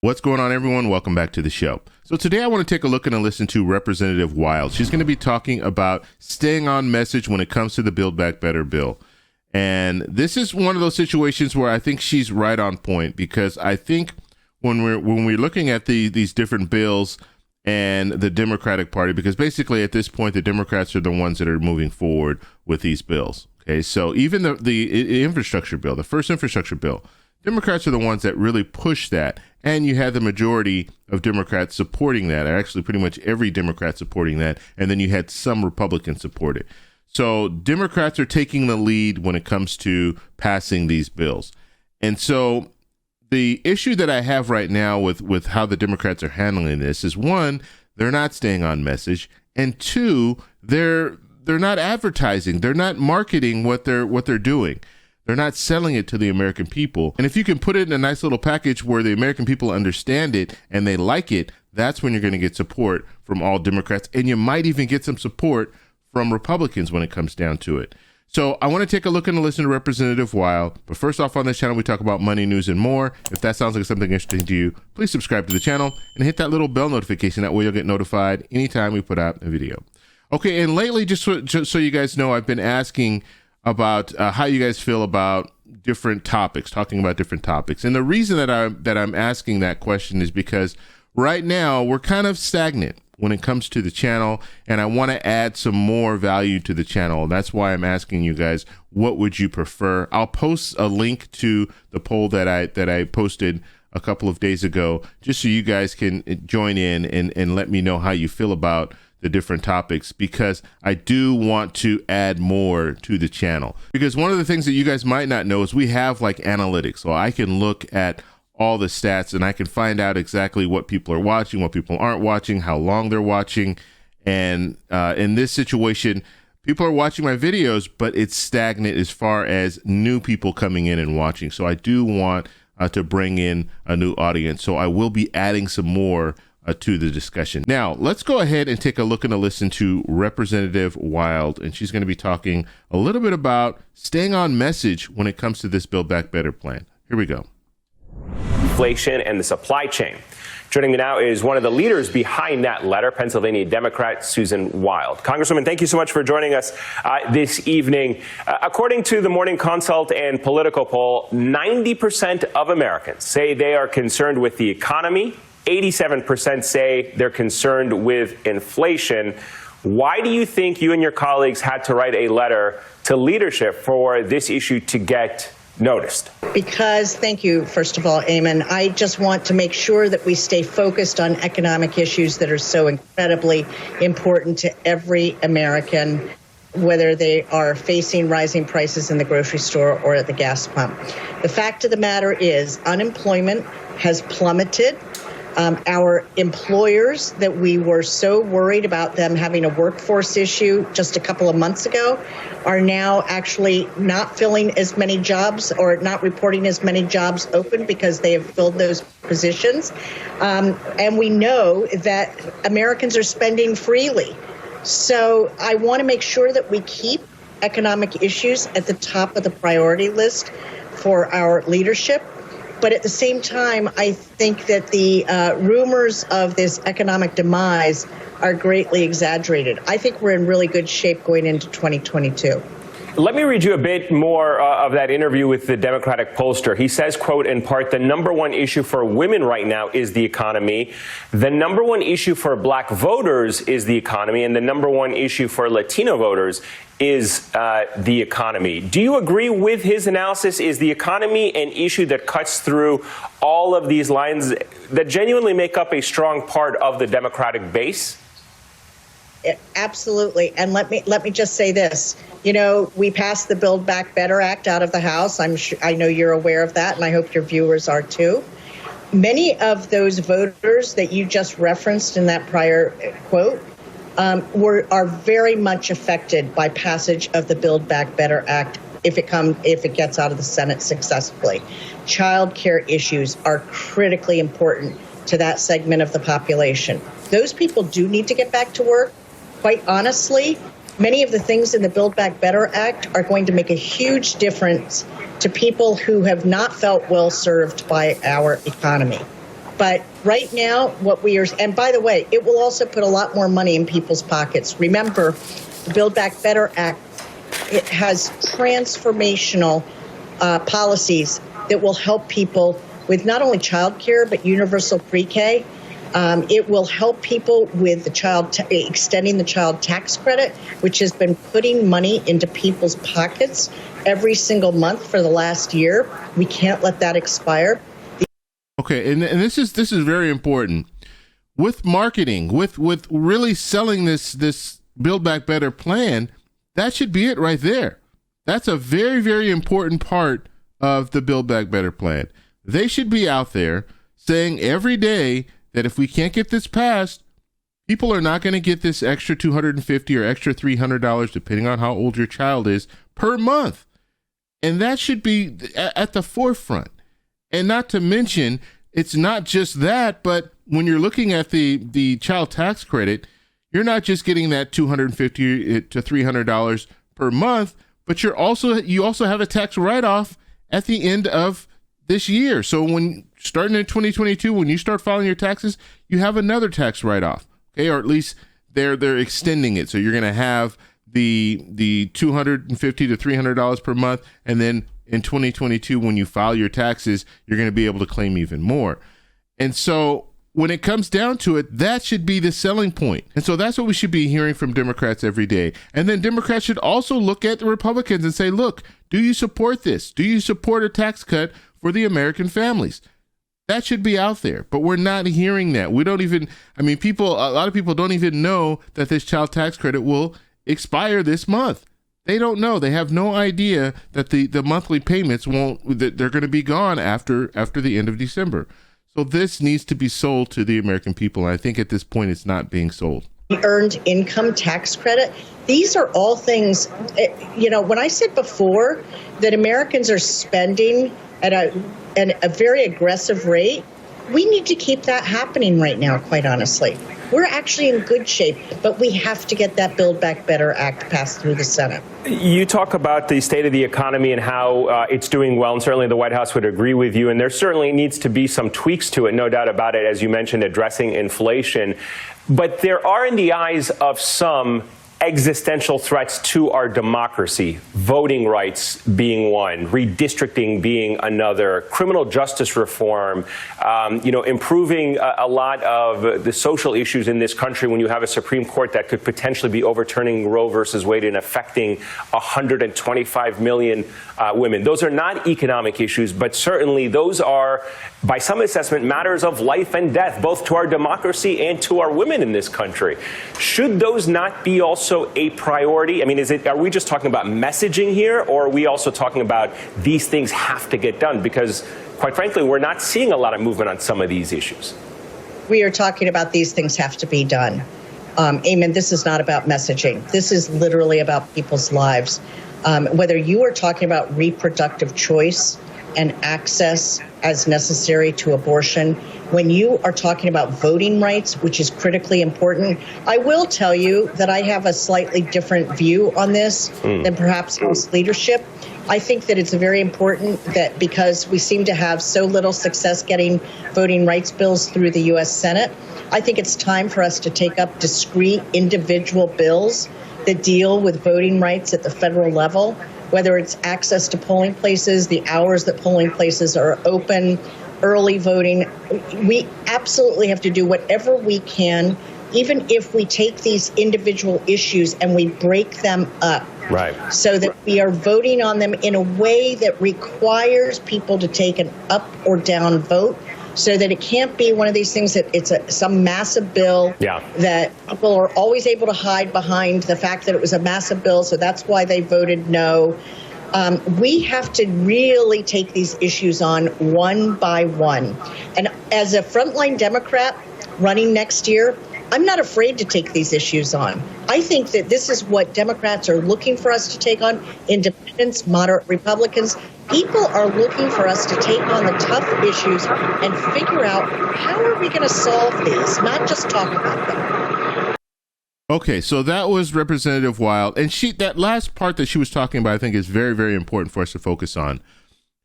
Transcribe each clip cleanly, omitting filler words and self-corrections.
What's going on, everyone? Welcome back to the show. So today I want to take a look and listen to Representative Wild. She's going to be talking about staying on message when it comes to the Build Back Better bill. And this is one of those situations where I think she's right on point, because I think when we're looking at these different bills and the Democratic Party, because basically at this point the Democrats are the ones that are moving forward with these bills. Okay, so even the infrastructure bill, the first infrastructure bill, Democrats are the ones that really push that, and you had the majority of Democrats supporting that, actually pretty much every Democrat supporting that, and then you had some Republicans support it. So Democrats are taking the lead when it comes to passing these bills. And so the issue that I have right now with how the Democrats are handling this is, one, they're not staying on message, and two, they're not advertising, they're not marketing what they're doing. They're not selling it to the American people. And if you can put it in a nice little package where the American people understand it and they like it, that's when you're going to get support from all Democrats. And you might even get some support from Republicans when it comes down to it. So I want to take a look and listen to Representative Wild. But first off, on this channel, we talk about money, news, and more. If that sounds like something interesting to you, please subscribe to the channel and hit that little bell notification. That way you'll get notified anytime we put out a video. Okay, and lately, just so you guys know, I've been asking about how you guys feel about different topics, talking about different topics. And the reason that I'm asking that question is because right now we're kind of stagnant when it comes to the channel, and I want to add some more value to the channel. That's why I'm asking you guys, what would you prefer? I'll post a link to the poll that I posted a couple of days ago, just so you guys can join in and let me know how you feel about the different topics, because I do want to add more to the channel. Because one of the things that you guys might not know is we have like analytics. So I can look at all the stats and I can find out exactly what people are watching, what people aren't watching, how long they're watching. And in this situation, people are watching my videos, but it's stagnant as far as new people coming in and watching. So I do want to bring in a new audience. So I will be adding some more to the discussion. Now, let's go ahead and take a look and listen to Representative Wild, and she's going to be talking a little bit about staying on message when it comes to this Build Back Better plan. Here we go. Inflation and the supply chain. Joining me now is one of the leaders behind that letter, Pennsylvania Democrat Susan Wild. Congresswoman, thank you so much for joining us this evening. According to the Morning Consult and Political poll, 90% of Americans say they are concerned with the economy. 87% say they're concerned with inflation. Why do you think you and your colleagues had to write a letter to leadership for this issue to get noticed? Because, thank you, first of all, Eamon, I just want to make sure that we stay focused on economic issues that are so incredibly important to every American, whether they are facing rising prices in the grocery store or at the gas pump. The fact of the matter is unemployment has plummeted. Our employers that we were so worried about them having a workforce issue just a couple of months ago are now actually not filling as many jobs or not reporting as many jobs open because they have filled those positions. And we know that Americans are spending freely. So I want to make sure that we keep economic issues at the top of the priority list for our leadership. But at the same time, I think that the rumors of this economic demise are greatly exaggerated. I think we're in really good shape going into 2022. Let me read you a bit more of that interview with the Democratic pollster. He says, quote, in part, the number one issue for women right now is the economy. The number one issue for black voters is the economy. And the number one issue for Latino voters is the economy. Do you agree with his analysis? Is the economy an issue that cuts through all of these lines that genuinely make up a strong part of the Democratic base? Absolutely. And let me just say this. You know, we passed the Build Back Better Act out of the House. I know you're aware of that, and I hope your viewers are too. Many of those voters that you just referenced in that prior quote are very much affected by passage of the Build Back Better Act if it gets out of the Senate successfully. Child care issues are critically important to that segment of the population. Those people do need to get back to work. Quite honestly, many of the things in the Build Back Better Act are going to make a huge difference to people who have not felt well served by our economy. But right now, what we are, and by the way, it will also put a lot more money in people's pockets. Remember, the Build Back Better Act, it has transformational policies that will help people with not only childcare, but universal pre-K. It will help people with the extending the child tax credit, which has been putting money into people's pockets every single month for the last year. We can't let that expire. Okay, and this is very important. With marketing, with really selling this Build Back Better plan, that should be it right there. That's a very, very important part of the Build Back Better plan. They should be out there saying every day that if we can't get this passed, people are not going to get this extra $250 or extra $300, depending on how old your child is, per month. And that should be at the forefront. And not to mention, it's not just that, but when you're looking at the child tax credit, you're not just getting that $250 to $300 per month, but you also have a tax write-off at the end of this year. So when starting in 2022, when you start filing your taxes, you have another tax write-off, okay? Or at least they're extending it. So you're going to have the $250 to $300 per month, and then in 2022, when you file your taxes, you're going to be able to claim even more. And so when it comes down to it, that should be the selling point. And so that's what we should be hearing from Democrats every day. And then Democrats should also look at the Republicans and say, look, do you support this? Do you support a tax cut for the American families? That should be out there, but we're not hearing that. We don't even, a lot of people don't even know that this child tax credit will expire this month. They don't know. They have no idea that the monthly payments they're going to be gone after the end of December. So this needs to be sold to the American people. And I think at this point, it's not being sold. Earned income tax credit. These are all things, when I said before that Americans are spending at a very aggressive rate, we need to keep that happening right now, quite honestly. We're actually in good shape, but we have to get that Build Back Better Act passed through the Senate. You talk about the state of the economy and how it's doing well, and certainly the White House would agree with you, and there certainly needs to be some tweaks to it, no doubt about it, as you mentioned, addressing inflation. But there are, in the eyes of some, existential threats to our democracy, voting rights being one, redistricting being another, criminal justice reform, improving a lot of the social issues in this country when you have a Supreme Court that could potentially be overturning Roe versus Wade and affecting 125 million women. Those are not economic issues, but certainly those are, by some assessment, matters of life and death, both to our democracy and to our women in this country. Should those not be also a priority? I mean, are we just talking about messaging here, or are we also talking about these things have to get done? Because, quite frankly, we're not seeing a lot of movement on some of these issues. We are talking about these things have to be done. Eamon, this is not about messaging. This is literally about people's lives. Whether you are talking about reproductive choice and access as necessary to abortion, when you are talking about voting rights, which is critically important, I will tell you that I have a slightly different view on this than perhaps House leadership. I think that it's very important that because we seem to have so little success getting voting rights bills through the U.S. Senate, I think it's time for us to take up discrete individual bills that deal with voting rights at the federal level, whether it's access to polling places, the hours that polling places are open, early voting. We absolutely have to do whatever we can, even if we take these individual issues and we break them up. Right. So that we are voting on them in a way that requires people to take an up or down vote, so that it can't be one of these things that it's some massive bill that people are always able to hide behind the fact that it was a massive bill, so that's why they voted no. We have to really take these issues on one by one. And as a frontline Democrat running next year, I'm not afraid to take these issues on. I think that this is what Democrats are looking for us to take on. Independents, moderate Republicans, people are looking for us to take on the tough issues and figure out how are we going to solve these, not just talk about them. Okay, so that was Representative Wild. And that last part that she was talking about, I think is very, very important for us to focus on.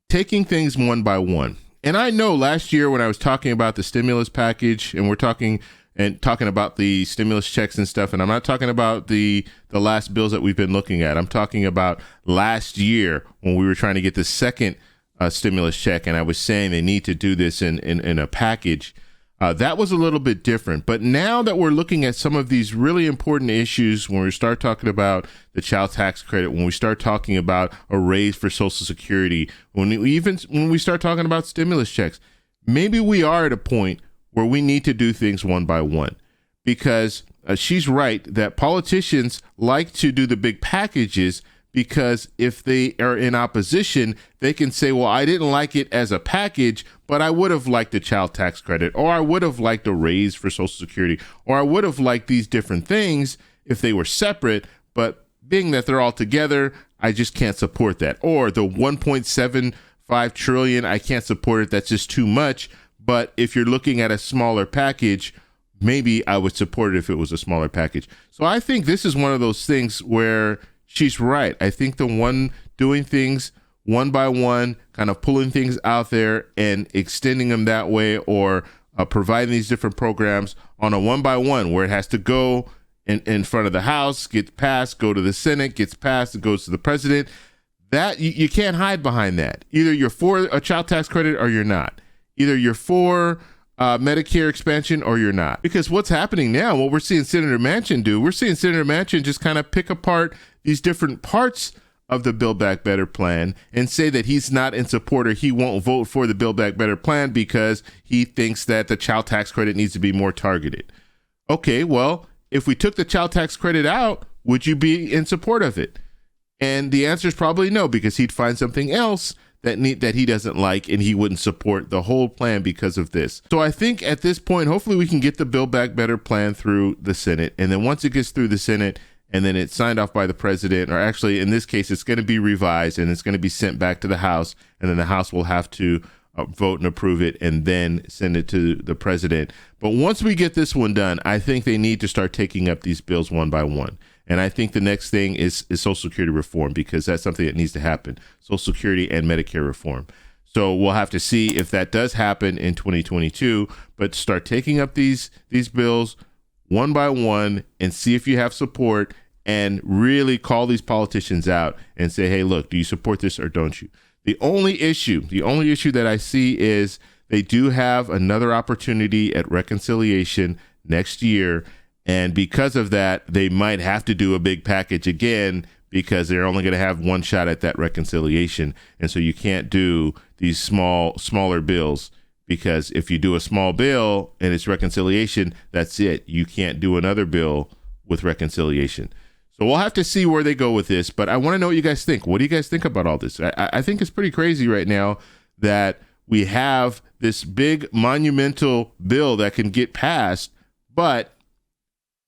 Taking things one by one. And I know last year when I was talking about the stimulus package, and we're talking about the stimulus checks and stuff, and I'm not talking about the last bills that we've been looking at. I'm talking about last year when we were trying to get the second stimulus check, and I was saying they need to do this in a package. That was a little bit different. But now that we're looking at some of these really important issues, when we start talking about the child tax credit, when we start talking about a raise for Social Security, when we start talking about stimulus checks, maybe we are at a point where we need to do things one by one, because she's right that politicians like to do the big packages, because if they are in opposition, they can say, well, I didn't like it as a package, but I would have liked the child tax credit, or I would have liked a raise for Social Security, or I would have liked these different things if they were separate, but being that they're all together, I just can't support that. Or the 1.75 trillion, I can't support it. That's just too much. But if you're looking at a smaller package, maybe I would support it if it was a smaller package. So I think this is one of those things where she's right. I think the one doing things one by one, kind of pulling things out there and extending them that way, or providing these different programs on a one by one, where it has to go in front of the House, gets passed, go to the Senate, gets passed, it goes to the president. That you can't hide behind that. Either you're for a child tax credit or you're not. Either you're for Medicare expansion or you're not. Because what's happening now, what we're seeing Senator Manchin do, we're seeing Senator Manchin just kind of pick apart these different parts of the Build Back Better plan and say that he's not in support, or he won't vote for the Build Back Better plan because he thinks that the child tax credit needs to be more targeted. Okay, well, if we took the child tax credit out, would you be in support of it? And the answer is probably no, because he'd find something else that he doesn't like, and he wouldn't support the whole plan because of this. So I think at this point, hopefully we can get the Build Back Better plan through the Senate. And then once it gets through the Senate and then it's signed off by the president, or actually in this case, it's going to be revised and it's going to be sent back to the House, and then the House will have to vote and approve it and then send it to the president. But once we get this one done, I think they need to start taking up these bills one by one. And I think the next thing is Social Security reform, because that's something that needs to happen. Social Security and Medicare reform. So we'll have to see if that does happen in 2022, but start taking up these bills one by one and see if you have support, and really call these politicians out and say, hey, look, do you support this or don't you? The only issue that I see is they do have another opportunity at reconciliation next year. And because of that, they might have to do a big package again, because they're only going to have one shot at that reconciliation. And so you can't do these smaller bills, because if you do a small bill and it's reconciliation, that's it. You can't do another bill with reconciliation. So we'll have to see where they go with this. But I want to know what you guys think. What do you guys think about all this? I think it's pretty crazy right now that we have this big monumental bill that can get passed, but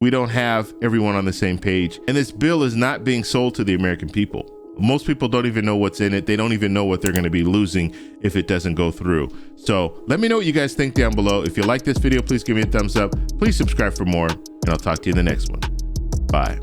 we don't have everyone on the same page. And this bill is not being sold to the American people. Most people don't even know what's in it. They don't even know what they're going to be losing if it doesn't go through. So let me know what you guys think down below. If you like this video, please give me a thumbs up. Please subscribe for more, and I'll talk to you in the next one. Bye.